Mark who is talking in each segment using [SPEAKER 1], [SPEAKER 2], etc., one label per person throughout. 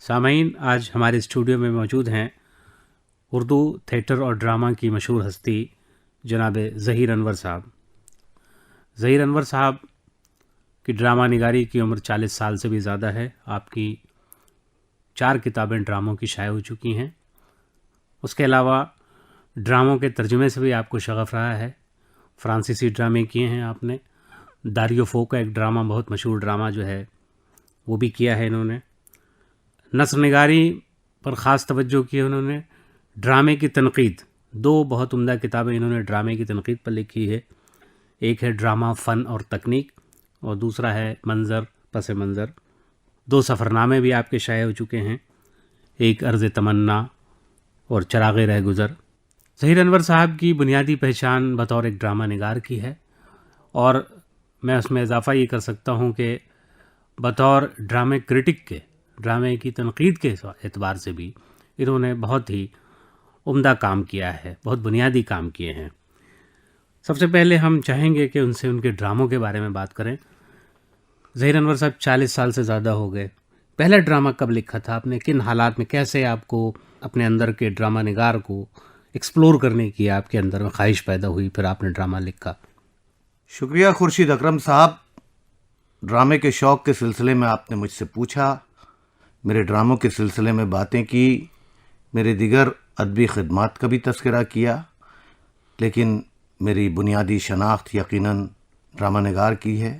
[SPEAKER 1] सामाईन, आज हमारे स्टूडियो में मौजूद हैं उर्दू थिएटर और ड्रामा की मशहूर हस्ती जनाब ज़हीर अनवर साहब। ज़हीर अनवर साहब की ड्रामा निगारी की उम्र 40 साल से भी ज़्यादा है। आपकी 4 किताबें ड्रामों की शाये हो चुकी हैं। उसके अलावा ड्रामों के तर्जुमे से भी आपको शगफ़ रहा है। फ्रांसीसी ड्रामे किए हैं आपने। दारियो फो का एक ड्रामा, बहुत मशहूर ड्रामा जो है, वो भी किया है इन्होंने। नस्र निगारी पर ख़ास तवज्जो की है उन्होंने। ड्रामे की तनक़ीद, 2 बहुत उम्दा किताबें इन्होंने ड्रामे की तनक़ीद पर लिखी है। एक है ड्रामा फ़न और तकनीक और दूसरा है मंज़र पस मंज़र। 2 सफ़रनामे भी आपके शाये हो चुके हैं, एक अर्ज़ तमन्ना और चराग़े रह गुज़र। ज़हीर अनवर साहब की बुनियादी पहचान बतौर एक ड्रामा निगार की है और मैं उसमें इजाफ़ा ये कर सकता हूँ कि बतौर ड्रामे क्रिटिक के, ड्रामे की तनक़ीद के एतबार से भी इन्होंने बहुत ही उम्दा काम किया है, बहुत बुनियादी काम किए हैं। सबसे पहले हम चाहेंगे कि उनसे उनके ड्रामों के बारे में बात करें। ज़हीर अनवर साहब 40 साल से ज़्यादा हो गए। पहला ड्रामा कब लिखा था आपने? किन हालात में, कैसे आपको अपने अंदर के ड्रामा निगार को एक्सप्लोर करने की आपके अंदर में ख्वाहिश पैदा हुई, फिर आपने ड्रामा लिखा?
[SPEAKER 2] शुक्रिया खुर्शीद अकरम साहब। ड्रामे के शौक़ के सिलसिले में आपने मुझसे पूछा, मेरे ड्रामों के सिलसिले में बातें की, मेरे दिगर अदबी ख़िदमात का भी तज़किरा किया, लेकिन मेरी बुनियादी शनाख्त यकीनन ड्रामा निगार की है,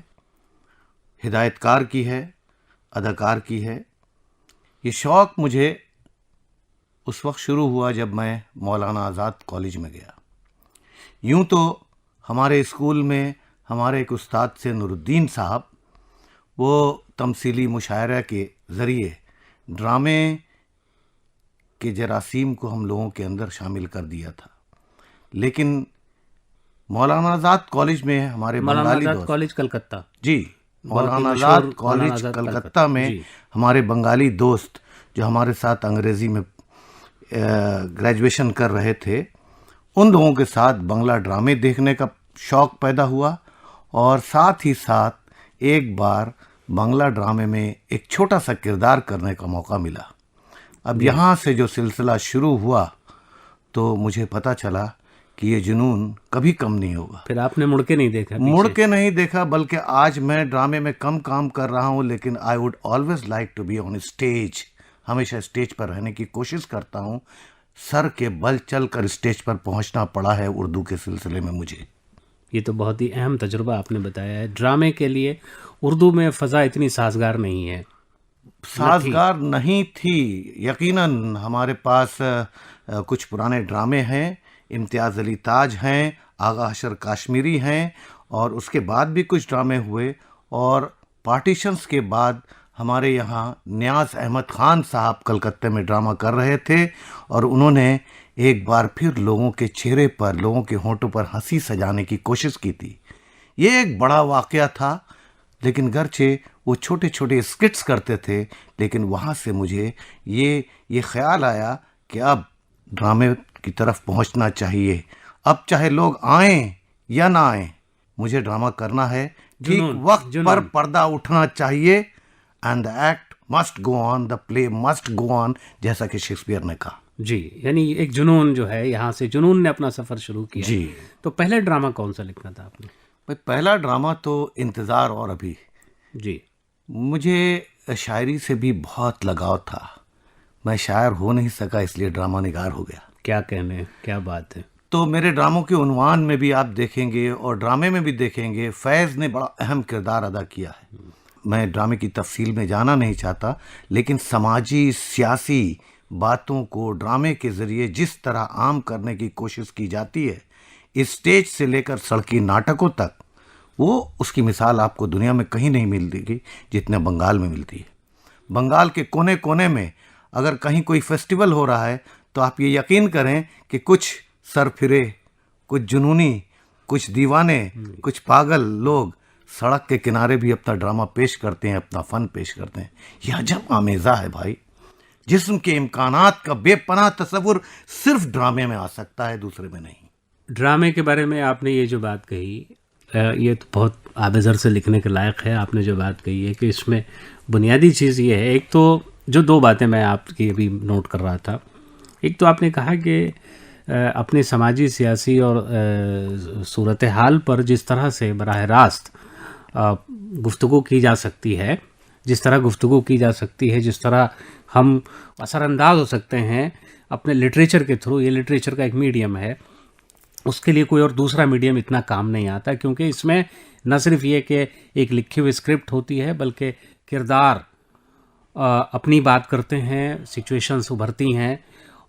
[SPEAKER 2] हिदायतकार की है, अदाकार की है। ये शौक़ मुझे उस वक्त शुरू हुआ जब मैं मौलाना आज़ाद कॉलेज में गया। यूँ तो हमारे स्कूल में हमारे एक उस्ताद से नूरुद्दीन साहब, वो तमसीली मुशायरा के ज़रिए ड्रामे के जरासीम को हम लोगों के अंदर शामिल कर दिया था, लेकिन मौलाना आज़ाद कॉलेज में हमारे बंगाली दोस्त,
[SPEAKER 1] कॉलेज कलकत्ता,
[SPEAKER 2] जी, मौलाना आज़ाद कॉलेज कलकत्ता में हमारे बंगाली दोस्त जो हमारे साथ अंग्रेज़ी में ग्रेजुएशन कर रहे थे, उन लोगों के साथ बंगला ड्रामे देखने का शौक़ पैदा हुआ और साथ ही साथ एक बार बंगला ड्रामे में एक छोटा सा किरदार करने का मौका मिला। अब यहाँ से जो सिलसिला शुरू हुआ तो मुझे पता चला कि ये जुनून कभी कम नहीं होगा।
[SPEAKER 1] फिर आपने मुड़ के नहीं देखा?
[SPEAKER 2] मुड़ के नहीं देखा, बल्कि आज मैं ड्रामे में कम काम कर रहा हूँ, लेकिन I would always like to be on stage. हमेशा स्टेज पर रहने की कोशिश करता हूँ। सर के बल चल कर स्टेज पर पहुँचना पड़ा है उर्दू के सिलसिले में मुझे।
[SPEAKER 1] ये तो बहुत ही अहम तजुर्बा आपने बताया है। ड्रामे के लिए उर्दू में फ़ज़ा इतनी साजगार नहीं है,
[SPEAKER 2] साजगार नहीं थी। यकीनन हमारे पास कुछ पुराने ड्रामे हैं, इम्तियाज़ अली ताज हैं, आगा हशर काश्मीरी हैं, और उसके बाद भी कुछ ड्रामे हुए, और पार्टीशंस के बाद हमारे यहाँ नियाज़ अहमद ख़ान साहब कलकत्ते में ड्रामा कर रहे थे और उन्होंने एक बार फिर लोगों के चेहरे पर, लोगों के होंठों पर हंसी सजाने की कोशिश की थी। ये एक बड़ा वाक़या था, लेकिन गरचे वो छोटे छोटे स्किट्स करते थे, लेकिन वहाँ से मुझे ये ख्याल आया कि अब ड्रामे की तरफ पहुँचना चाहिए। अब चाहे लोग आएं या ना आएं, मुझे ड्रामा करना है। ठीक वक्त पर पर्दा उठना चाहिए। And the act must go on, the play must go on, जैसा कि शेक्सपियर ने कहा।
[SPEAKER 1] जी, यानी एक जुनून जो है, यहाँ से जुनून ने अपना सफ़र शुरू किया।
[SPEAKER 2] जी।
[SPEAKER 1] तो पहला ड्रामा कौन सा लिखना था आपने?
[SPEAKER 2] भाई, पहला ड्रामा तो इंतज़ार और अभी।
[SPEAKER 1] जी।
[SPEAKER 2] मुझे शायरी से भी बहुत लगाव था। मैं शायर हो नहीं सका, इसलिए ड्रामा निगार हो गया।
[SPEAKER 1] क्या कहने, क्या बात है।
[SPEAKER 2] तो मेरे ड्रामों के उन्वान में भी आप देखेंगे और ड्रामे में भी देखेंगे, फैज़ ने बड़ा अहम किरदार अदा किया है। मैं ड्रामे की तफसील में जाना नहीं चाहता, लेकिन समाजी सियासी बातों को ड्रामे के ज़रिए जिस तरह आम करने की कोशिश की जाती है, स्टेज से लेकर सड़की नाटकों तक, वो उसकी मिसाल आपको दुनिया में कहीं नहीं मिलेगी जितने बंगाल में मिलती है। बंगाल के कोने कोने में अगर कहीं कोई फेस्टिवल हो रहा है तो आप ये यकीन करें कि कुछ सरफिरे, कुछ जुनूनी, कुछ दीवाने, कुछ पागल लोग सड़क के किनारे भी अपना ड्रामा पेश करते हैं, अपना फ़न पेश करते हैं। यह अजब आमेज़ा है भाई। जिस्म के इम्कानात का बेपनाह तस्वुर सिर्फ ड्रामे में आ सकता है, दूसरे में नहीं।
[SPEAKER 1] ड्रामे के बारे में आपने ये जो बात कही, ये तो बहुत आबेज़र से लिखने के लायक है। आपने जो बात कही है कि इसमें बुनियादी चीज़ ये है, एक तो जो 2 बातें मैं आपकी अभी नोट कर रहा था, एक तो आपने कहा कि अपने समाजी, सियासी और सूरत हाल पर जिस तरह से बराह रास्त गुफ्तगू की जा सकती है, जिस तरह गुफ्तगू की जा सकती है, जिस तरह हम असरअंदाज हो सकते हैं अपने लिटरेचर के थ्रू, ये लिटरेचर का एक मीडियम है, उसके लिए कोई और दूसरा मीडियम इतना काम नहीं आता, क्योंकि इसमें न सिर्फ ये कि एक लिखी हुई स्क्रिप्ट होती है, बल्कि किरदार अपनी बात करते हैं, सिचुएशंस उभरती हैं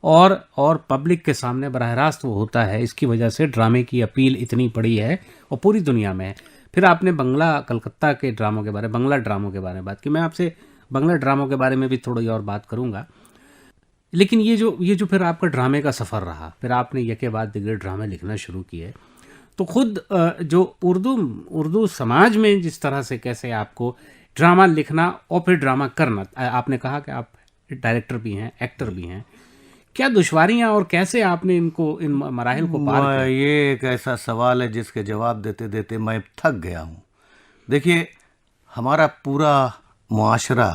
[SPEAKER 1] और पब्लिक के सामने बराह रास्त वो होता है। इसकी वजह से ड्रामे की अपील इतनी बड़ी है और पूरी दुनिया में है। फिर आपने बंगला कलकत्ता के ड्रामों के बारे, बंगला ड्रामों के बारे में बात की। मैं आपसे बंगला ड्रामों के बारे में भी थोड़ी और बात करूँगा, लेकिन ये जो फिर आपका ड्रामे का सफ़र रहा, फिर आपने यके बाद दिगरे ड्रामे लिखना शुरू किए, तो खुद जो उर्दू समाज में जिस तरह से कैसे आपको ड्रामा लिखना और फिर ड्रामा करना, आपने कहा कि आप डायरेक्टर भी हैं, एक्टर भी हैं, क्या दुश्वारियां और कैसे आपने इन मराहिल को पार किया?
[SPEAKER 2] ये एक ऐसा सवाल है जिसके जवाब देते देते मैं थक गया हूँ। देखिए, हमारा पूरा मुआशरा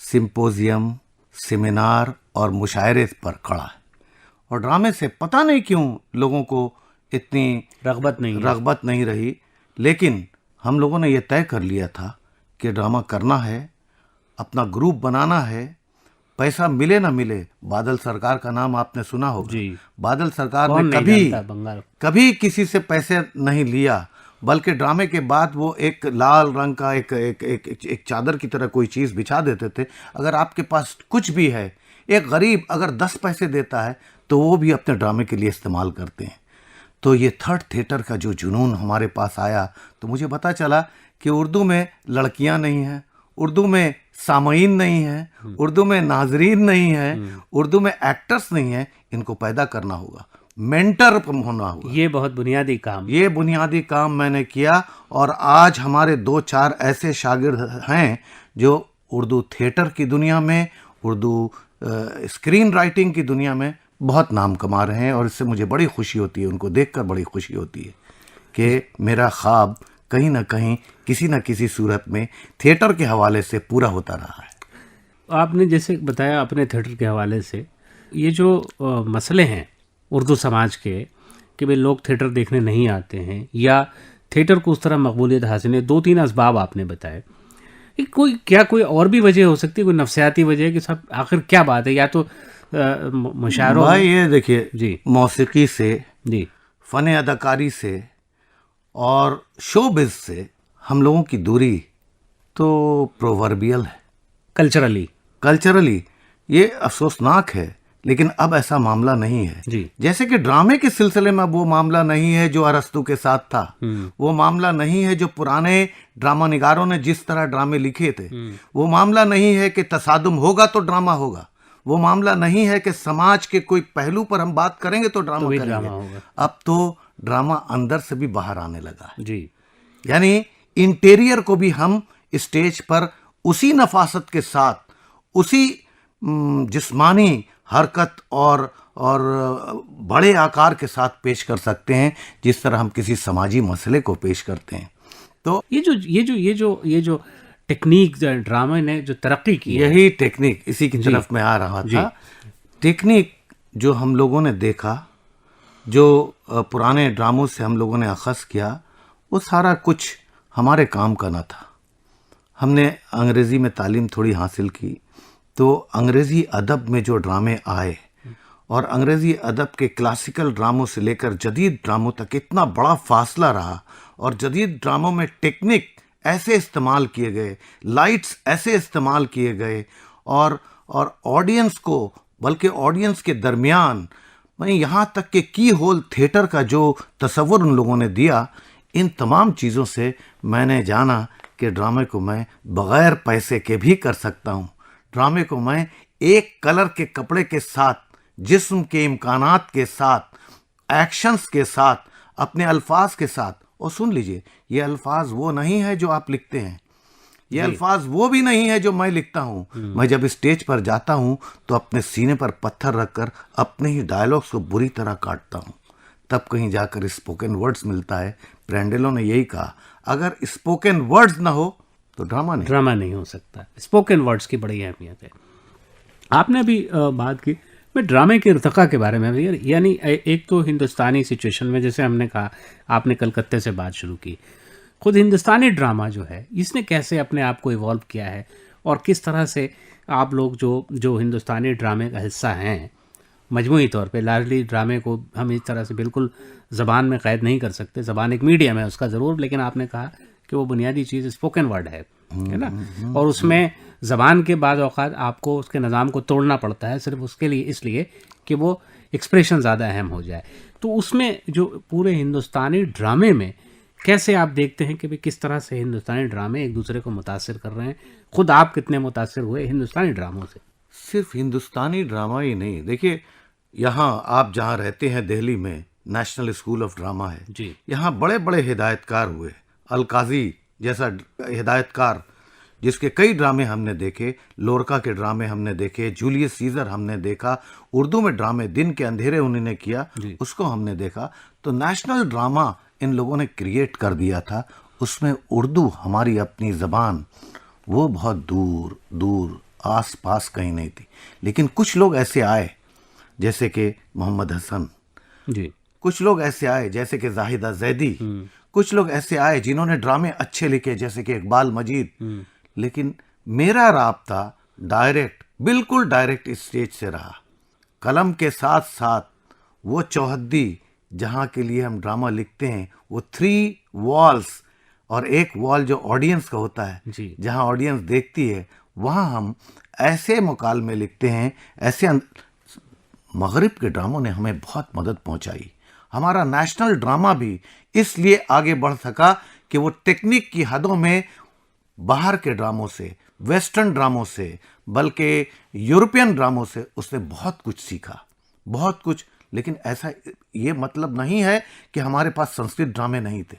[SPEAKER 2] सिंपोजियम, सेमिनार और मुशायरे पर खड़ा है, और ड्रामे से पता नहीं क्यों लोगों को इतनी रग़बत नहीं रही। लेकिन हम लोगों ने यह तय कर लिया था कि ड्रामा करना है, अपना ग्रुप बनाना है, पैसा मिले ना मिले। बादल सरकार का नाम आपने सुना होगा
[SPEAKER 1] जी।
[SPEAKER 2] बादल सरकार ने कभी किसी से पैसे नहीं लिया, बल्कि ड्रामे के बाद वो एक लाल रंग का एक चादर की तरह कोई चीज़ बिछा देते थे। अगर आपके पास कुछ भी है, एक गरीब अगर 10 पैसे देता है तो वो भी अपने ड्रामे के लिए इस्तेमाल करते हैं। तो ये थर्ड थिएटर का जो जुनून हमारे पास आया, तो मुझे पता चला कि उर्दू में लड़कियां नहीं हैं, उर्दू में सामईन नहीं है, उर्दू में नाजरीन नहीं है, उर्दू में एक्टर्स नहीं है। इनको पैदा करना होगा, मेंटर होना होगा।
[SPEAKER 1] ये बहुत बुनियादी काम
[SPEAKER 2] मैंने किया, और आज हमारे 2-4 ऐसे शागिर्द हैं जो उर्दू थिएटर की दुनिया में, उर्दू स्क्रीन राइटिंग की दुनिया में बहुत नाम कमा रहे हैं। और इससे मुझे बड़ी खुशी होती है, उनको देखकर बड़ी खुशी होती है कि मेरा ख्वाब कहीं ना कहीं किसी न किसी सूरत में थिएटर के हवाले से पूरा होता रहा है।
[SPEAKER 1] आपने जैसे बताया अपने थिएटर के हवाले से, ये जो मसले हैं उर्दू समाज के कि भाई लोग थिएटर देखने नहीं आते हैं या थिएटर को उस तरह मकबूलियत हासिल है, 2-3 असबाब आपने बताए। कोई और भी वजह हो सकती है, कोई नफ्सियाती वजह कि सब आखिर क्या बात है? या तो मुशायरों
[SPEAKER 2] भाई ये देखिए
[SPEAKER 1] जी,
[SPEAKER 2] मौसीकी से
[SPEAKER 1] जी,
[SPEAKER 2] फ़न अदाकारी से और शोबिज़ से हम लोगों की दूरी तो प्रोवर्बियल है।
[SPEAKER 1] कल्चरली
[SPEAKER 2] ये अफसोसनाक है, लेकिन अब ऐसा मामला नहीं है
[SPEAKER 1] जी।
[SPEAKER 2] जैसे कि ड्रामे के सिलसिले में अब वो मामला नहीं है जो अरस्तु के साथ था, वो मामला नहीं है जो पुराने ड्रामा निगारों ने जिस तरह ड्रामे लिखे थे, वो मामला नहीं है कि तसादुम होगा तो ड्रामा होगा, वो मामला नहीं है कि समाज के कोई पहलू पर हम बात करेंगे तो ड्रामा करेंगे। अब तो ड्रामा अंदर से भी बाहर आने लगा है
[SPEAKER 1] जी।
[SPEAKER 2] यानी इंटीरियर को भी हम स्टेज पर उसी नफासत के साथ, उसी जिस्मानी हरकत और बड़े आकार के साथ पेश कर सकते हैं जिस तरह हम किसी समाजी मसले को पेश करते हैं। तो
[SPEAKER 1] ये जो टेक्निक ड्रामे ने जो तरक्की की,
[SPEAKER 2] यही टेक्निक, इसी की तरफ मैं आ रहा था। टेक्निक जो हम लोगों ने देखा, जो पुराने ड्रामों से हम लोगों ने अखज़ किया, वो सारा कुछ हमारे काम का न था। हमने अंग्रेज़ी में तालीम थोड़ी हासिल की, तो अंग्रेज़ी अदब में जो ड्रामे आए और अंग्रेज़ी अदब के क्लासिकल ड्रामों से लेकर जदीद ड्रामों तक इतना बड़ा फासला रहा, और जदीद ड्रामों में टेक्निक ऐसे इस्तेमाल किए गए, लाइट्स ऐसे इस्तेमाल किए गए, और ऑडियंस को, बल्कि ऑडियंस के दरमियान यहाँ तक कि की होल थिएटर का जो तसव्वुर उन लोगों ने दिया, इन तमाम चीज़ों से मैंने जाना कि ड्रामे को मैं बग़ैर पैसे के भी कर सकता हूँ। ड्रामे को मैं एक कलर के कपड़े के साथ, जिस्म के इम्कानात के साथ, एक्शंस के साथ, अपने अल्फाज के साथ, और सुन लीजिए, ये अल्फाज वो नहीं है जो आप लिखते हैं, ये अल्फाज वो भी नहीं है जो मैं लिखता हूँ। मैं जब स्टेज पर जाता हूँ तो अपने सीने पर पत्थर रखकर अपने ही डायलॉग्स को बुरी तरह काटता हूँ, तब कहीं जाकर स्पोकन वर्ड्स मिलता है। प्रेंडेलो ने यही कहा, अगर स्पोकन वर्ड्स ना हो तो ड्रामा
[SPEAKER 1] नहीं हो सकता। स्पोकन वर्ड्स की बड़ी अहमियत है। आपने अभी बात की मैं ड्रामे के इर्तिका के बारे में, यानी एक तो हिंदुस्तानी सिचुएशन में, जैसे हमने कहा आपने कलकत्ते से बात शुरू की, खुद हिंदुस्तानी ड्रामा जो है इसने कैसे अपने आप को इवॉल्व किया है और किस तरह से आप लोग जो हिंदुस्तानी ड्रामे का हिस्सा हैं, मजमूई तौर पे लार्जली ड्रामे को हम इस तरह से बिल्कुल ज़बान में क़ैद नहीं कर सकते, ज़बान एक मीडियम है उसका ज़रूर, लेकिन आपने कहा कि वो बुनियादी चीज़ स्पोकन वर्ड है ना, और उसमें ज़बान के बाद औक़ात आपको उसके निज़ाम को तोड़ना पड़ता है सिर्फ उसके लिए, इसलिए कि वो एक्सप्रेशन ज़्यादा अहम हो जाए। तो उसमें जो पूरे हिंदुस्तानी ड्रामे में कैसे आप देखते हैं कि भाई किस तरह से हिंदुस्तानी ड्रामे एक दूसरे को मुतासिर कर रहे हैं, खुद आप कितने मुतासिर हुए हिंदुस्तानी ड्रामों से?
[SPEAKER 2] सिर्फ हिंदुस्तानी ड्रामा ही नहीं, देखिए यहाँ आप जहाँ रहते हैं दिल्ली में नेशनल स्कूल ऑफ ड्रामा है
[SPEAKER 1] जी,
[SPEAKER 2] यहाँ बड़े बड़े हिदायतकार हुए, अलकाजी जैसा हिदायतकार जिसके कई ड्रामे हमने देखे, लोरका के ड्रामे हमने देखे, जूलियस सीजर हमने देखा, उर्दू में ड्रामे दिन के अंधेरे उन्होंने किया उसको हमने देखा। तो नेशनल ड्रामा इन लोगों ने क्रिएट कर दिया था, उसमें उर्दू हमारी अपनी ज़बान वो बहुत दूर दूर आस पास कहीं नहीं थी। लेकिन कुछ लोग ऐसे आए जैसे कि मोहम्मद हसन
[SPEAKER 1] जी,
[SPEAKER 2] कुछ लोग ऐसे आए जैसे कि जाहिदा जैदी, कुछ लोग ऐसे आए जिन्होंने ड्रामे अच्छे लिखे जैसे कि इकबाल मजीद। लेकिन मेरा राब्ता डायरेक्ट, बिल्कुल डायरेक्ट स्टेज से रहा, कलम के साथ साथ वो चौहद्दी जहाँ के लिए हम ड्रामा लिखते हैं, वो 3 वॉल्स और एक वॉल जो ऑडियंस का होता है जहाँ ऑडियंस देखती है, वहाँ हम ऐसे मुकालमे लिखते हैं, ऐसे मगरिब के ड्रामों ने हमें बहुत मदद पहुंचाई। हमारा नेशनल ड्रामा भी इसलिए आगे बढ़ सका कि वो टेक्निक की हदों में बाहर के ड्रामों से, वेस्टर्न ड्रामों से, बल्कि यूरोपियन ड्रामों से उसने बहुत कुछ सीखा, बहुत कुछ। लेकिन ऐसा ये मतलब नहीं है कि हमारे पास संस्कृत ड्रामे नहीं थे,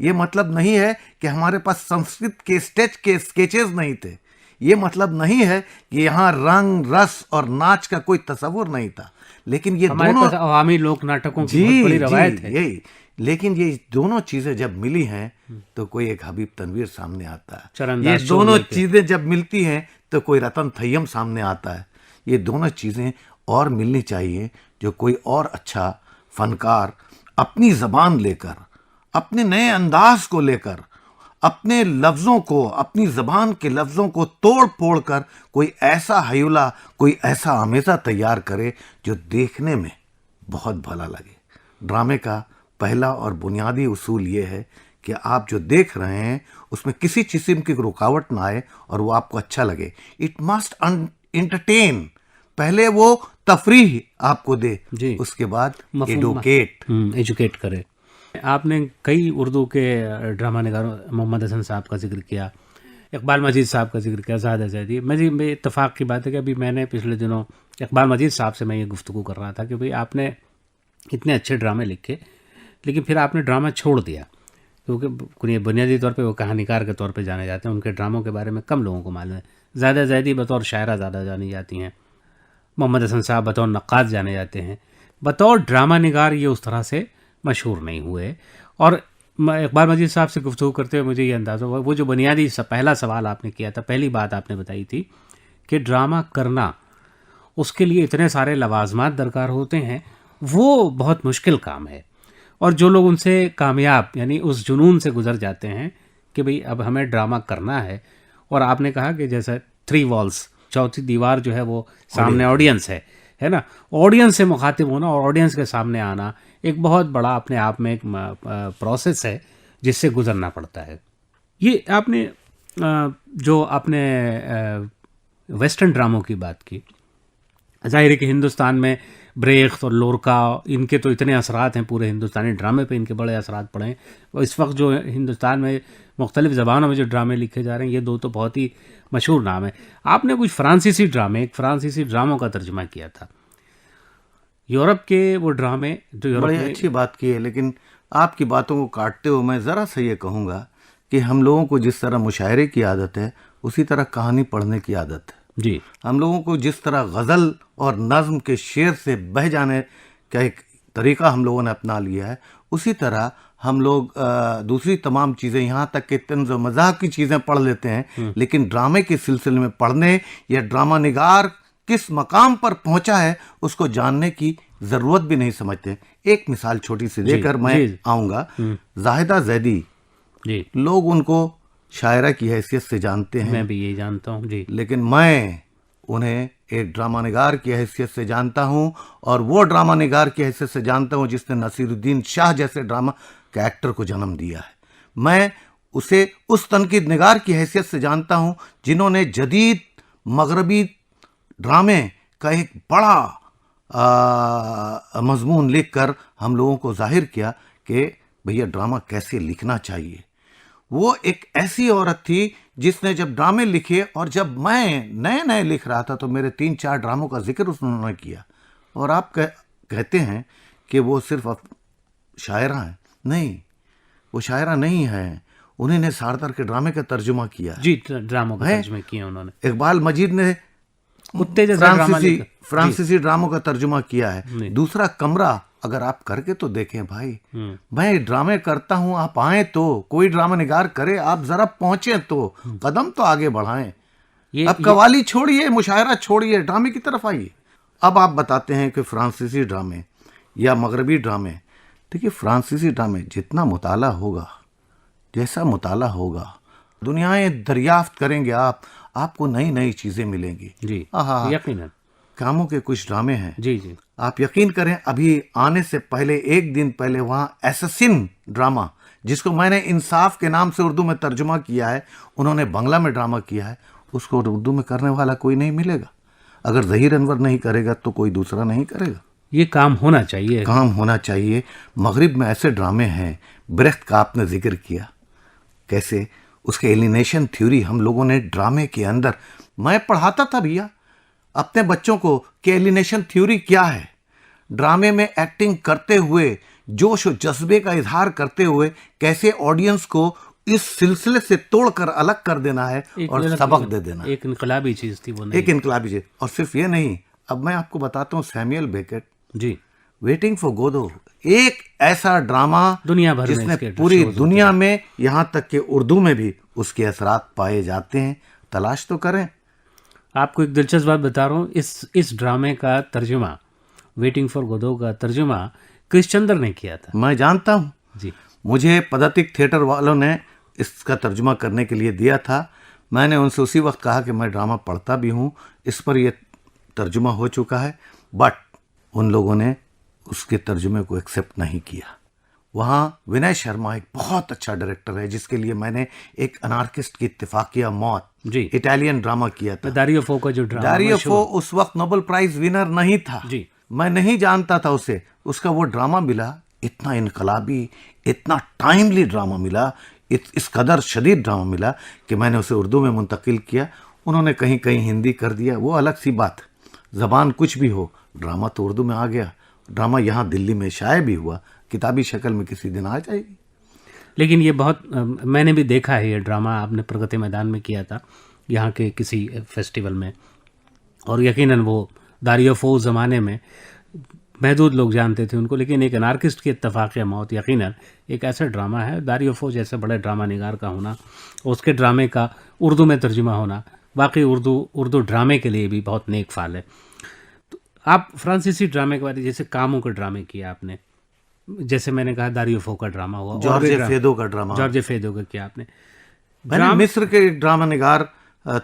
[SPEAKER 2] ये मतलब नहीं है कि हमारे पास संस्कृत के स्टेज के स्केचेस नहीं थे, ये मतलब नहीं है कि यहाँ रंग रस और नाच का कोई तस्वुर नहीं था। लेकिन ये दोनों
[SPEAKER 1] अवामी लोक नाटकों की बहुत बड़ी रवायत है,
[SPEAKER 2] यही। लेकिन ये दोनों चीजें जब मिली हैं तो कोई एक हबीब तनवीर सामने आता है, ये दोनों चीजें जब मिलती हैं तो कोई रतन थय्यम सामने आता है। ये दोनों चीजें और मिलनी चाहिए जो कोई और अच्छा फनकार अपनी जबान लेकर, अपने नए अंदाज को लेकर, अपने लफ्ज़ों को, अपनी ज़बान के लफ्ज़ों को तोड़ फोड़ कर कोई ऐसा हयूला, कोई ऐसा आमेज़ा तैयार करे जो देखने में बहुत भला लगे। ड्रामे का पहला और बुनियादी उसूल ये है कि आप जो देख रहे हैं उसमें किसी किस्म की रुकावट ना आए और वो आपको अच्छा लगे। इट मस्ट एंटरटेन, पहले वो तफरीह आपको दे, उसके बाद
[SPEAKER 1] एजुकेट करे। आपने कई उर्दू के ड्रामा निगारों, मोहम्मद हसन साहब का जिक्र किया, इकबाल मजीद साहब का जिक्र किया, ज़्यादा ज़्यादा मुझे इत्तेफाक की बात है कि अभी मैंने पिछले दिनों इकबाल मजीद साहब से मैं ये गुफ्तगू कर रहा था कि भाई आपने इतने अच्छे ड्रामे लिखे लेकिन फिर आपने ड्रामा छोड़ दिया, क्योंकि बुनियादी तौर पे वो कहानीकार के तौर पे जाने जाते हैं, उनके ड्रामों के बारे में कम लोगों को मालूम है। ज़्यादा ज़्यादा बतौर शायरा ज़्यादा जानी जाती हैं, मोहम्मद हसन साहब बतौर नक्काद जाने जाते हैं, बतौर ड्रामा निगार ये उस तरह से मशहूर नहीं हुए। और इकबाल मजीद साहब से गुफ्तगू करते हुए मुझे ये अंदाज़ा हुआ, वो जो बुनियादी पहला सवाल आपने किया था, पहली बात आपने बताई थी कि ड्रामा करना उसके लिए इतने सारे लवाजमात दरकार होते हैं, वो बहुत मुश्किल काम है। और जो लोग उनसे कामयाब, यानी उस जुनून से गुजर जाते हैं कि भाई अब हमें ड्रामा करना है, और आपने कहा कि जैसे 3 वॉल्स, चौथी दीवार जो है वो सामने ऑडियंस है ना, ऑडियंस से मुखातिब होना और ऑडियंस के सामने आना एक बहुत बड़ा अपने आप में एक प्रोसेस है जिससे गुजरना पड़ता है। ये आपने जो आपने वेस्टर्न ड्रामों की बात की, जाहिर है कि हिंदुस्तान में ब्रेख्त और लोरका, इनके तो इतने असरात हैं पूरे हिंदुस्तानी ड्रामे पे, इनके बड़े असरात पड़े हैं। और इस वक्त जो हिंदुस्तान में मुख्तलिफ़ ज़बानों में जो ड्रामे लिखे जा रहे हैं, ये 2 तो बहुत ही मशहूर नाम है। आपने कुछ फ्रांसीसी ड्रामे, एक फ्रांसीसी ड्रामों का तर्जुमा किया था, यूरोप के वो ड्रामे जो यूरोप
[SPEAKER 2] बड़ी
[SPEAKER 1] में।
[SPEAKER 2] अच्छी बात की है, लेकिन आपकी बातों को काटते हुए मैं ज़रा सा ये कहूँगा कि हम लोगों को जिस तरह मुशायरे की आदत है उसी तरह कहानी पढ़ने की आदत है
[SPEAKER 1] जी।
[SPEAKER 2] हम लोगों को जिस तरह गज़ल और नज़्म के शेर से बह जाने का एक तरीक़ा हम लोगों ने अपना लिया है, उसी तरह हम लोग दूसरी तमाम चीज़ें, यहाँ तक कि तंज़ मज़ाक की चीज़ें पढ़ लेते हैं, लेकिन ड्रामे के सिलसिले में पढ़ने या ड्रामा निगार किस मकाम पर पहुंचा है उसको जानने की ज़रूरत भी नहीं समझते। एक मिसाल छोटी सी देकर मैं आऊँगा। जाहिदा जैदी,
[SPEAKER 1] जी,
[SPEAKER 2] लोग उनको शायरा की हैसियत से जानते हैं,
[SPEAKER 1] मैं भी यही जानता हूँ जी,
[SPEAKER 2] लेकिन मैं उन्हें एक ड्रामा निगार की हैसियत से जानता हूं, और वो ड्रामा निगार की हैसियत से जानता हूं जिसने नसीरुद्दीन शाह जैसे ड्रामा के एक्टर को जन्म दिया है। मैं उसे उस तनकीद निगार की हैसियत से जानता हूं जिन्होंने जदीद मगरबी ड्रामे का एक बड़ा मजमून लिखकर हम लोगों को जाहिर किया कि भैया ड्रामा कैसे लिखना चाहिए। वो एक ऐसी औरत थी जिसने जब ड्रामे लिखे, और जब मैं नए नए लिख रहा था तो मेरे 3-4 ड्रामों का जिक्र उन्होंने किया। और आप कहते हैं कि वो सिर्फ शायरा हैं। नहीं, वो शायरा नहीं है, उन्होंने सरदार के ड्रामे का तर्जुमा किया
[SPEAKER 1] जी, ड्रामों का तर्जुमा किया उन्होंने।
[SPEAKER 2] इकबाल मजीद ने
[SPEAKER 1] कुत्ते जैसा
[SPEAKER 2] फ्रांसीसी ड्रामों का तर्जुमा किया है। दूसरा कमरा अगर आप करके तो देखें भाई, मैं ड्रामे करता हूं, आप आए तो, कोई ड्रामा निगार करे, आप जरा पहुंचे तो, कदम तो आगे बढ़ाएं। अब कवाली छोड़िए, मुशायरा छोड़िए, ड्रामे की तरफ आइए। अब आप बताते हैं कि फ्रांसीसी ड्रामे या मगरबी ड्रामे, देखिए फ्रांसीसी ड्रामे जितना मुताला होगा, जैसा मुताला होगा, दुनियाएं दरियाफ्त करेंगे आपको नई नई चीजें मिलेंगी
[SPEAKER 1] जी, यकीनन।
[SPEAKER 2] कामों के कुछ ड्रामे हैं
[SPEAKER 1] जी जी,
[SPEAKER 2] आप यकीन करें, अभी आने से पहले एक दिन पहले वहां एसेसिन ड्रामा, जिसको मैंने इंसाफ के नाम से उर्दू में तर्जुमा किया है, उन्होंने बांग्ला में ड्रामा किया है, उसको उर्दू में करने वाला कोई नहीं मिलेगा। अगर ज़हीर अनवर नहीं करेगा तो कोई दूसरा नहीं करेगा।
[SPEAKER 1] ये काम होना चाहिए,
[SPEAKER 2] काम होना चाहिए। मगरिब में ऐसे ड्रामे हैं, ब्रेख्त का आपने जिक्र किया, कैसे उसके एलिनेशन थ्योरी हम लोगों ने ड्रामे के अंदर, मैं पढ़ाता था भैया अपने बच्चों को कि एलिनेशन थ्योरी क्या है। ड्रामे में एक्टिंग करते हुए, जोश और जज्बे का इजहार करते हुए कैसे ऑडियंस को इस सिलसिले से तोड़कर अलग कर देना है और सबक दे देना।
[SPEAKER 1] एक इनकलाबी चीज थी वो, नहीं
[SPEAKER 2] एक इनकलाबी चीज। और सिर्फ ये नहीं, अब मैं आपको बताता हूँ Samuel Beckett
[SPEAKER 1] ji,
[SPEAKER 2] waiting for Godot, एक ऐसा ड्रामा
[SPEAKER 1] दुनिया भर
[SPEAKER 2] जिसने पूरी दुनिया में, यहाँ तक कि उर्दू में भी उसके असरात पाए जाते हैं। तलाश तो करें।
[SPEAKER 1] आपको एक दिलचस्प बात बता रहा हूँ, इस ड्रामे का तर्जुमा, वेटिंग फॉर गोदो का तर्जुमा कृष्णचंद्र ने किया था।
[SPEAKER 2] मैं जानता हूँ
[SPEAKER 1] जी,
[SPEAKER 2] मुझे पदातिक थिएटर वालों ने इसका तर्जुमा करने के लिए दिया था। मैंने उनसे उसी वक्त कहा कि मैं ड्रामा पढ़ता भी हूँ, इस पर यह तर्जुमा हो चुका है, बट उन लोगों ने उसके तर्जुमे को एक्सेप्ट नहीं किया। वहाँ विनय शर्मा एक बहुत अच्छा डायरेक्टर है, जिसके लिए मैंने एक अनार्किस्ट की इत्तेफाकिया मौत
[SPEAKER 1] जी,
[SPEAKER 2] इटालियन ड्रामा किया था।
[SPEAKER 1] दारियो फो का जो ड्रामा,
[SPEAKER 2] दारियो फो उस वक्त नोबेल प्राइज विनर नहीं था
[SPEAKER 1] जी,
[SPEAKER 2] मैं नहीं जानता था उसे। उसका वो ड्रामा मिला, इतना इनकलाबी, इतना टाइमली ड्रामा मिला, इस कदर शदीद ड्रामा मिला कि मैंने उसे उर्दू में मुंतकिल किया। उन्होंने कहीं कहीं हिंदी कर दिया, वो अलग सी बात, ज़बान कुछ भी हो, ड्रामा तो उर्दू में आ गया। ड्रामा यहाँ दिल्ली में शाये भी हुआ, किताबी शक्ल में किसी दिन आ जाएगी।
[SPEAKER 1] लेकिन ये बहुत मैंने भी देखा है, ये ड्रामा आपने प्रगति मैदान में किया था यहाँ के किसी फेस्टिवल में, और यकीनन वो दारियो फो ज़माने में महदूद लोग जानते थे उनको, लेकिन एक अनार्किस्ट की इत्तफाक़िया मौत यकीनन एक ऐसा ड्रामा है। दारियो फो जैसे बड़े ड्रामा निगार का होना, उसके ड्रामे का उर्दू में तर्जुमा होना, वाकई उर्दू ड्रामे के लिए भी बहुत नेक फाल है। तो आप फ्रांसीसी ड्रामे के बारे, जैसे कामों के ड्रामे किया आपने, जैसे मैंने कहा दारियो फो का ड्रामा हुआ,
[SPEAKER 2] जॉर्ज फेदो का ड्रामा,
[SPEAKER 1] जॉर्ज फेदो का किया आपने।
[SPEAKER 2] मैंने मिस्र के ड्रामा निगार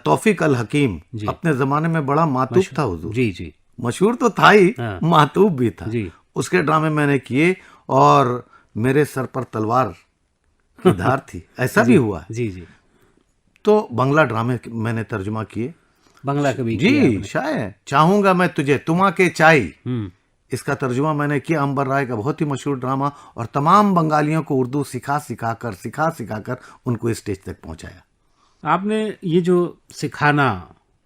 [SPEAKER 2] तौफीक अल हकीम, अपने ज़माने में बड़ा मातूब था हुजूर।
[SPEAKER 1] जी जी,
[SPEAKER 2] मशहूर तो था ही, मातूब भी था
[SPEAKER 1] जी।
[SPEAKER 2] उसके ड्रामे मैंने किए, और मेरे सर पर तलवार की धार थी, ऐसा भी हुआ।
[SPEAKER 1] जी जी,
[SPEAKER 2] तो बांग्ला ड्रामे मैंने तर्जुमा किए,
[SPEAKER 1] बांग्ला के भी
[SPEAKER 2] जी, शायद चाहूंगा मैं तुझे तुमा के चाय, इसका तर्जुमा मैंने किया। अंबर राय का बहुत ही मशहूर ड्रामा, और तमाम बंगालियों को उर्दू सिखा सिखा कर उनको इस स्टेज तक पहुंचाया।
[SPEAKER 1] आपने ये जो सिखाना,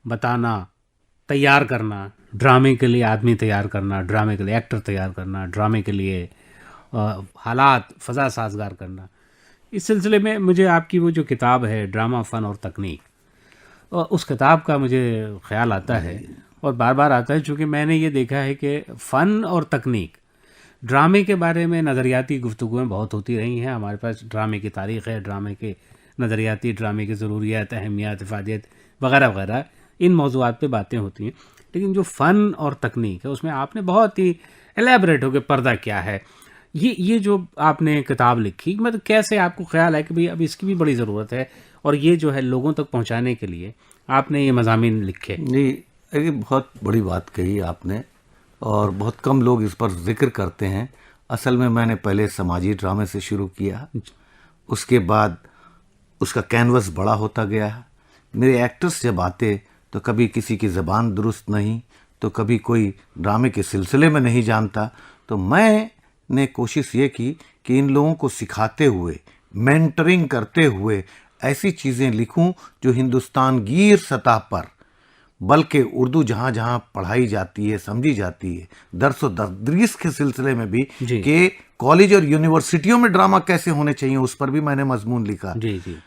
[SPEAKER 1] बताना, तैयार करना, ड्रामे के लिए आदमी तैयार करना, ड्रामे के लिए एक्टर तैयार करना, ड्रामे के लिए हालात फ़ज़ा साजगार करना, इस सिलसिले में मुझे आपकी वो जो किताब है ड्रामा फ़न और तकनीक, उस किताब का मुझे ख्याल आता है और बार बार आता है, चूँकि मैंने ये देखा है कि फ़न और तकनीक ड्रामे के बारे में नज़रियाती गुफ्तगूएँ बहुत होती रही हैं। हमारे पास ड्रामे की तारीख़ है, ड्रामे के नज़रियाती, ड्रामे की ज़रूरियात, अहमियत, इफ़ादियत वगैरह वगैरह, इन मौज़ूआत पे बातें होती हैं। लेकिन जो फ़न और तकनीक है उसमें आपने बहुत ही एलैबोरेट हो के पर्दा क्या है, ये जो आपने किताब लिखी, मतलब कैसे आपको ख़्याल है कि भाई अब इसकी भी बड़ी ज़रूरत है और ये जो है लोगों तक पहुँचाने के लिए आपने ये मज़ामीन लिखे?
[SPEAKER 2] जी, ये बहुत बड़ी बात कही आपने और बहुत कम लोग इस पर जिक्र करते हैं। असल में मैंने पहले समाजी ड्रामे से शुरू किया, उसके बाद उसका कैनवस बड़ा होता गया। मेरे एक्टर्स जब आते तो कभी किसी की ज़बान दुरुस्त नहीं, तो कभी कोई ड्रामे के सिलसिले में नहीं जानता, तो मैंने कोशिश ये की कि इन लोगों को सिखाते हुए, मेंटरिंग करते हुए ऐसी चीज़ें लिखूं जो हिंदुस्तान गिर सतह पर, बल्कि उर्दू जहाँ जहाँ पढ़ाई जाती है, समझी जाती है, दरसो तदरीस के सिलसिले में भी
[SPEAKER 1] जी।
[SPEAKER 2] कि कॉलेज और यूनिवर्सिटियों में ड्रामा कैसे होने चाहिए, उस पर भी मैंने मजमून लिखा।
[SPEAKER 1] जी जी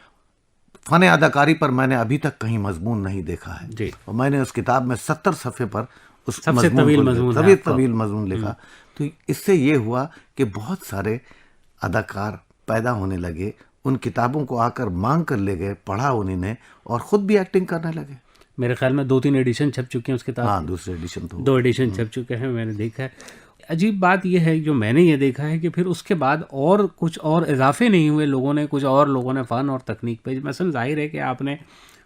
[SPEAKER 2] फ़न अदाकारी पर मैंने अभी तक कहीं मजमून नहीं देखा है।
[SPEAKER 1] जी।
[SPEAKER 2] और मैंने उस किताब में 70 सफ़े पर उस
[SPEAKER 1] सबसे
[SPEAKER 2] मजमून
[SPEAKER 1] तवील
[SPEAKER 2] को
[SPEAKER 1] मजमून है
[SPEAKER 2] तवील
[SPEAKER 1] आपका।
[SPEAKER 2] तवील मजमून लिखा। तो इससे ये हुआ कि बहुत सारे अदाकार पैदा होने लगे, उन किताबों को आकर मांग कर ले गए, पढ़ा उन्हीं ने और ख़ुद भी एक्टिंग करने लगे।
[SPEAKER 1] मेरे ख्याल में 2-3 एडिशन छप चुके हैं उस किताब
[SPEAKER 2] हाँ,
[SPEAKER 1] के।
[SPEAKER 2] दूसरे एडिशन तो
[SPEAKER 1] 2 एडिशन छप चुके हैं, मैंने देखा है। अजीब बात यह है, जो मैंने ये देखा है कि फिर उसके बाद और कुछ और इजाफे नहीं हुए, लोगों ने फ़न और तकनीक पे। मसलन जाहिर है कि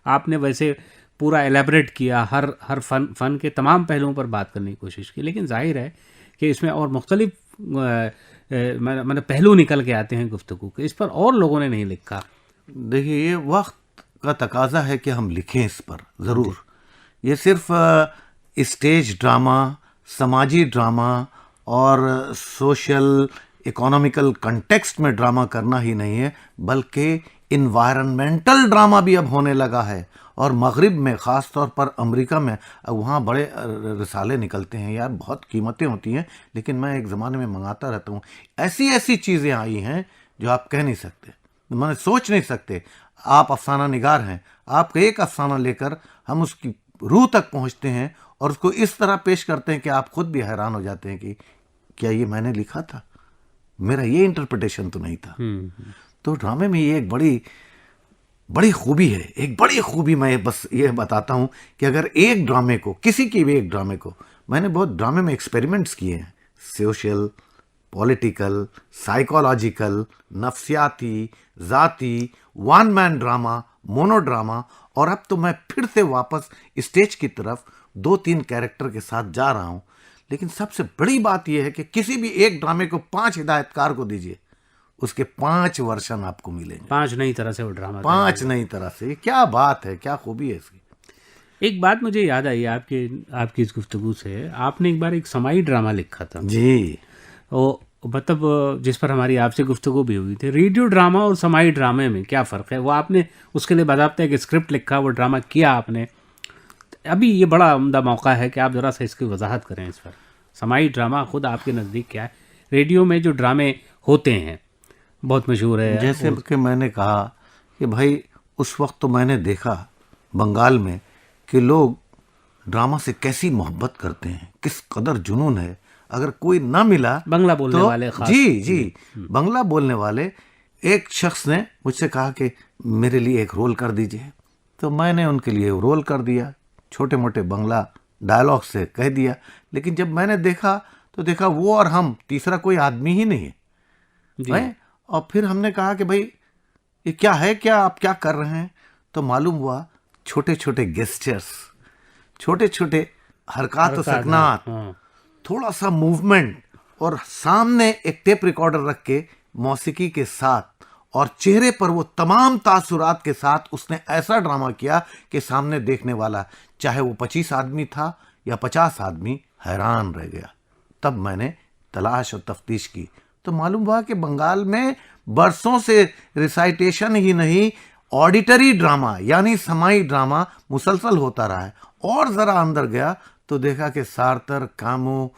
[SPEAKER 1] आपने वैसे पूरा एलेबरेट किया, हर फ़न के तमाम पहलुओं पर बात करने की कोशिश की, लेकिन जाहिर है कि इसमें और मुख्तलिफ मतलब पहलू निकल के आते हैं गुफ्तगू के, इस पर और लोगों ने नहीं लिखा।
[SPEAKER 2] देखिए, ये वक्त का तकाजा है कि हम लिखें इस पर ज़रूर। ये सिर्फ स्टेज ड्रामा, समाजी ड्रामा और सोशल इकोनॉमिकल कंटेक्स्ट में ड्रामा करना ही नहीं है, बल्कि इन्वायरमेंटल ड्रामा भी अब होने लगा है। और मगरिब में, ख़ास तौर पर अमेरिका में, वहाँ बड़े रिसाले निकलते हैं यार, बहुत कीमतें होती हैं, लेकिन मैं एक ज़माने में मंगाता रहता हूँ। ऐसी ऐसी चीज़ें आई हैं जो आप कह नहीं सकते, मैंने सोच नहीं सकते। आप अफसाना निगार हैं, आपका एक अफसाना लेकर हम उसकी रूह तक पहुँचते हैं और उसको इस तरह पेश करते हैं कि आप खुद भी हैरान हो जाते हैं कि क्या ये मैंने लिखा था, मेरा ये इंटरप्रिटेशन तो नहीं था। तो ड्रामे में ये एक बड़ी खूबी है। एक बड़ी खूबी मैं बस ये बताता हूँ कि अगर एक ड्रामे को, किसी की भी एक ड्रामे को, मैंने बहुत ड्रामे में एक्सपेरिमेंट्स किए हैं, सोशल, पॉलिटिकल, साइकोलॉजिकल, नफ्सियाती, ज़ाती, one man drama, mono drama, और अब तो मैं फिर से वापस स्टेज की तरफ 2-3 कैरेक्टर के साथ जा रहा हूँ। लेकिन सबसे बड़ी बात यह है कि किसी भी एक ड्रामे को 5 हिदायतकार को दीजिए, उसके 5 वर्जन आपको मिलेंगे,
[SPEAKER 1] 5 नई तरह से वो ड्रामा
[SPEAKER 2] 5 नई तरह से। क्या बात है, क्या खूबी है इसकी।
[SPEAKER 1] एक बात मुझे याद आई आपकी इस गुफ्तगू से, आपने एक बार एक समाई ड्रामा लिखा था
[SPEAKER 2] जी।
[SPEAKER 1] वो, मतलब जिस पर हमारी आपसे गुफ्तगू भी हुई थी। रेडियो ड्रामा और समाई ड्रामे में क्या फ़र्क है? वो आपने उसके लिए बाज़ाब्ता एक स्क्रिप्ट लिखा, वो ड्रामा किया आपने। अभी ये बड़ा उम्दा मौका है कि आप ज़रा सा इसकी वजाहत करें इस पर। समाई ड्रामा खुद आपके नज़दीक क्या है? रेडियो में जो ड्रामे होते हैं बहुत मशहूर है।
[SPEAKER 2] जैसे कि मैंने कहा कि भाई, उस वक्त तो मैंने देखा बंगाल में कि लोग ड्रामा से कैसी मोहब्बत करते हैं, किस कदर जुनून है। अगर कोई ना मिला,
[SPEAKER 1] बंगला बोलने वाले खास।
[SPEAKER 2] जी, बंगला बोलने वाले, एक शख्स ने मुझसे कहा कि मेरे लिए एक रोल कर दीजिए, तो मैंने उनके लिए रोल कर दिया, छोटे मोटे बंगला डायलॉग से कह दिया। लेकिन जब मैंने देखा तो देखा वो और हम, तीसरा कोई आदमी ही नहीं है। और फिर हमने कहा कि भाई ये क्या है, क्या आप क्या कर रहे हैं? तो मालूम हुआ छोटे छोटे गेस्चर्स, छोटे छोटे हरकत सकनात, थोड़ा सा मूवमेंट, और सामने एक टेप रिकॉर्डर रख के मौसीकी के साथ और चेहरे पर वो तमाम तासुरात के साथ उसने ऐसा ड्रामा किया कि सामने देखने वाला, चाहे वो 25 आदमी था या 50 आदमी, हैरान रह गया। तब मैंने तलाश और तफ्तीश की तो मालूम हुआ कि बंगाल में बरसों से रिसाइटेशन ही नहीं, ऑडिटरी ड्रामा यानी समाई ड्रामा मुसलसल होता रहा है। और ज़रा अंदर गया तो देखा कि सार्तर, कामू,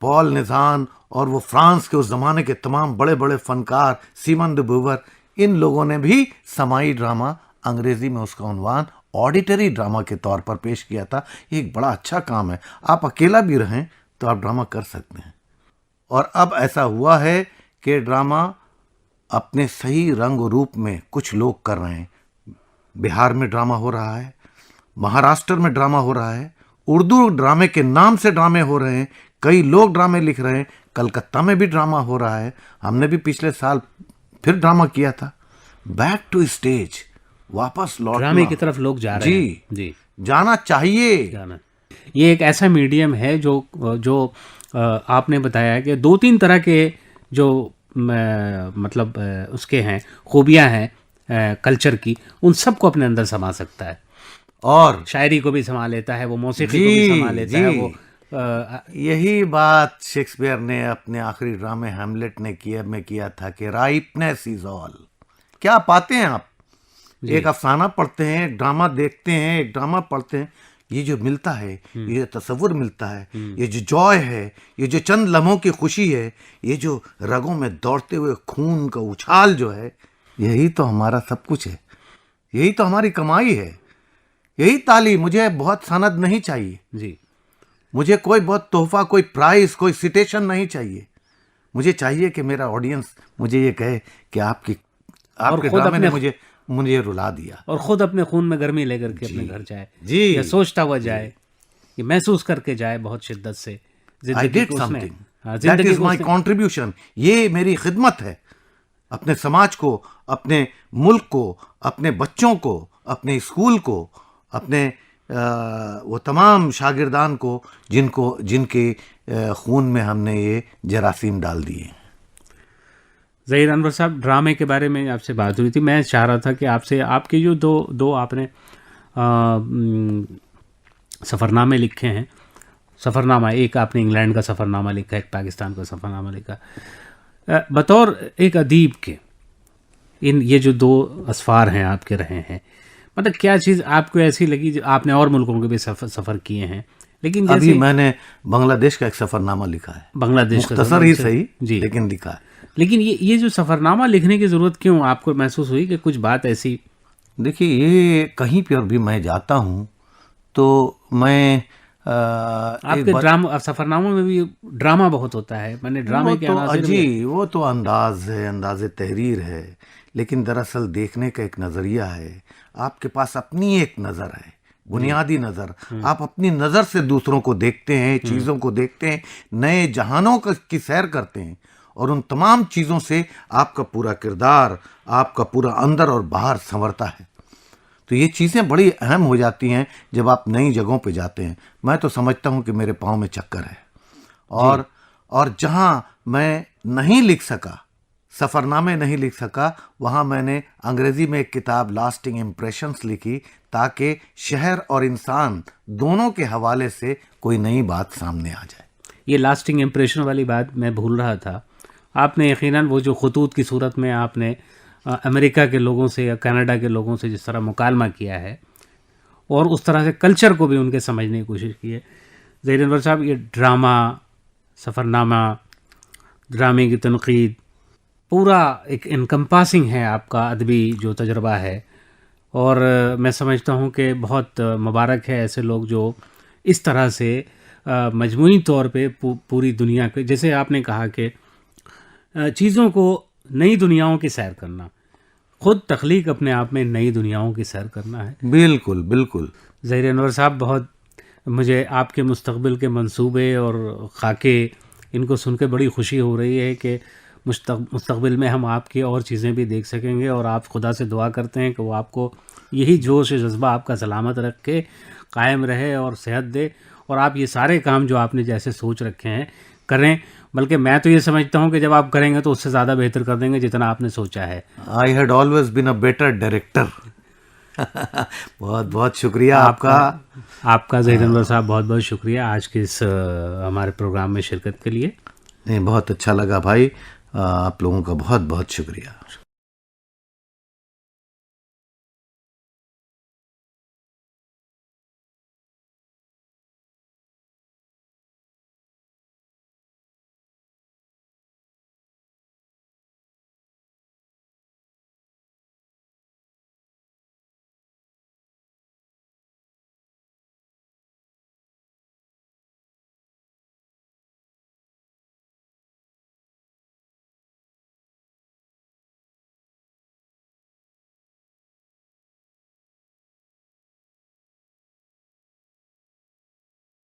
[SPEAKER 2] पॉल निज़ान और वो फ्रांस के उस ज़माने के तमाम बड़े बड़े फ़नकार, सीमन de Beauvoir, इन लोगों ने भी समाई ड्रामा, अंग्रेज़ी में उसका उन्वान ऑडिटरी ड्रामा के तौर पर पेश किया था। ये एक बड़ा अच्छा काम है। आप अकेला भी रहें तो आप ड्रामा कर सकते हैं। और अब ऐसा हुआ है कि ड्रामा अपने सही रंग रूप में कुछ लोग कर रहे हैं। बिहार में ड्रामा हो रहा है, महाराष्ट्र में ड्रामा हो रहा है, उर्दू ड्रामे के नाम से ड्रामे हो रहे हैं, कई लोग ड्रामे लिख रहे हैं, कलकत्ता में भी ड्रामा हो रहा है। हमने भी पिछले साल फिर ड्रामा किया था। बैक टू स्टेज, वापस लौटना,
[SPEAKER 1] ड्रामे की तरफ लोग जा रहे हैं।
[SPEAKER 2] जी, जाना चाहिए।
[SPEAKER 1] ये एक ऐसा मीडियम है जो आपने बताया कि 2-3 तरह के जो मतलब उसके हैं खूबियां हैं कल्चर की, उन सबको अपने अंदर समा सकता है।
[SPEAKER 2] और
[SPEAKER 1] शायरी को भी समा लेता है वो, मौसीकी को भी समा लेता है वो।
[SPEAKER 2] यही बात शेक्सपियर ने अपने आखिरी ड्रामे हैमलेट में किया था कि राइपनेस इज ऑल। क्या पाते हैं आप? एक अफसाना पढ़ते हैं, एक ड्रामा देखते हैं, एक ड्रामा पढ़ते हैं, ये जो मिलता है, ये तसव्वुर मिलता है, ये जो जॉय है, ये जो चंद लम्हों की खुशी है, ये जो रगों में दौड़ते हुए खून का उछाल जो है, यही तो हमारा सब कुछ है, यही तो हमारी कमाई है, यही ताली। मुझे बहुत सनद नहीं चाहिए
[SPEAKER 1] जी, मुझे
[SPEAKER 2] कोई बहुत तोहफा, कोई प्राइज, कोई सिटेशन नहीं चाहिए। मुझे चाहिए कि मेरा ऑडियंस मुझे ये कहे कि आपके ड्रामे ने मुझे रुला दिया,
[SPEAKER 1] और खुद अपने खून में गर्मी लेकर के अपने घर जाए
[SPEAKER 2] जी,
[SPEAKER 1] या सोचता हुआ जाए, ये महसूस करके जाए बहुत शिद्दत से
[SPEAKER 2] I did something, that is my contribution, ये मेरी खिदमत है अपने समाज को, अपने मुल्क को, अपने बच्चों को, अपने स्कूल को, अपने वो तमाम शागिर्दान को जिनके खून में हमने ये जरासीम डाल दिए।
[SPEAKER 1] ज़हीर अनवर साहब, ड्रामे के बारे में आपसे बात हुई थी। मैं चाह रहा था कि आपसे आपके जो दो आपने सफ़रनामे लिखे हैं, सफ़रनामा एक आपने इंग्लैंड का सफ़रनामा लिखा, एक पाकिस्तान का सफ़रनामा लिखा, बतौर एक अदीब के ये जो 2 असफ़ार हैं आपके रहे हैं, मतलब क्या चीज़ आपको ऐसी लगी? जो आपने और मुल्कों के भी सफ़र किए हैं, लेकिन
[SPEAKER 2] अभी मैंने बांग्लादेश का एक सफ़रनामा लिखा है,
[SPEAKER 1] बांग्लादेश का,
[SPEAKER 2] मुख्तसर ही सही जी, लेकिन लिखा है।
[SPEAKER 1] लेकिन ये जो सफ़रनामा लिखने की ज़रूरत क्यों आपको महसूस हुई कि कुछ बात ऐसी?
[SPEAKER 2] देखिए, ये कहीं पर भी मैं जाता हूँ तो मैं
[SPEAKER 1] आपके सफ़रनामों में भी ड्रामा बहुत होता है। मैंने ड्रामे के
[SPEAKER 2] वो तो अंदाज है, अंदाज़े तहरीर है, लेकिन दरअसल देखने का एक नज़रिया है। आपके पास अपनी एक नज़र है, बुनियादी नज़र। आप अपनी नज़र से दूसरों को देखते हैं, चीज़ों को देखते हैं, नए जहानों की सैर करते हैं, और उन तमाम चीज़ों से आपका पूरा किरदार, आपका पूरा अंदर और बाहर संवरता है। तो ये चीज़ें बड़ी अहम हो जाती हैं जब आप नई जगहों पे जाते हैं। मैं तो समझता हूँ कि मेरे पाँव में चक्कर है, और जहाँ मैं नहीं लिख सका, सफ़रनामे नहीं लिख सका, वहाँ मैंने अंग्रेज़ी में एक किताब लास्टिंग इम्प्रेशंस लिखी, ताकि शहर और इंसान दोनों के हवाले से कोई नई बात सामने आ जाए।
[SPEAKER 1] ये लास्टिंग इम्प्रेशन वाली बात मैं भूल रहा था। आपने यकीनन वो जो खतूत की सूरत में आपने अमेरिका के लोगों से या कनाडा के लोगों से जिस तरह मुकालमा किया है, और उस तरह से कल्चर को भी उनके समझने की कोशिश की है। ज़हीर अनवर साहब, ये ड्रामा, सफ़रनामा, ड्रामे की तनक़ीद, पूरा एक इनकम्पासिंग है आपका अदबी जो तजर्बा है, और मैं समझता हूँ कि बहुत मुबारक है ऐसे लोग जो इस तरह से मजमूई तौर पे पूरी दुनिया के, जैसे आपने कहा कि चीज़ों को, नई दुनियाओं की सैर करना, खुद तख्लीक अपने आप में नई दुनियाओं की सैर करना है।
[SPEAKER 2] बिल्कुल बिल्कुल।
[SPEAKER 1] ज़हीर अनवर साहब, बहुत मुझे आपके मुस्तक़बिल के मंसूबे और खाके इनको सुन के बड़ी खुशी हो रही है कि मुस्तक़बिल में हम आपकी और चीज़ें भी देख सकेंगे, और आप खुदा से दुआ करते हैं कि वो आपको यही जोश जज्बा आपका सलामत रख के कायम रहे और सेहत दे, और आप ये सारे काम जो आपने जैसे सोच रखे हैं करें। बल्कि मैं तो ये समझता हूँ कि जब आप करेंगे तो उससे ज़्यादा बेहतर कर देंगे जितना आपने सोचा है।
[SPEAKER 2] I had always been a better director. बहुत बहुत शुक्रिया आपका
[SPEAKER 1] ज़हीर अनवर साहब, बहुत बहुत शुक्रिया आज के इस हमारे प्रोग्राम में शिरकत के लिए।
[SPEAKER 2] नहीं, बहुत अच्छा लगा भाई, आप लोगों का बहुत बहुत शुक्रिया।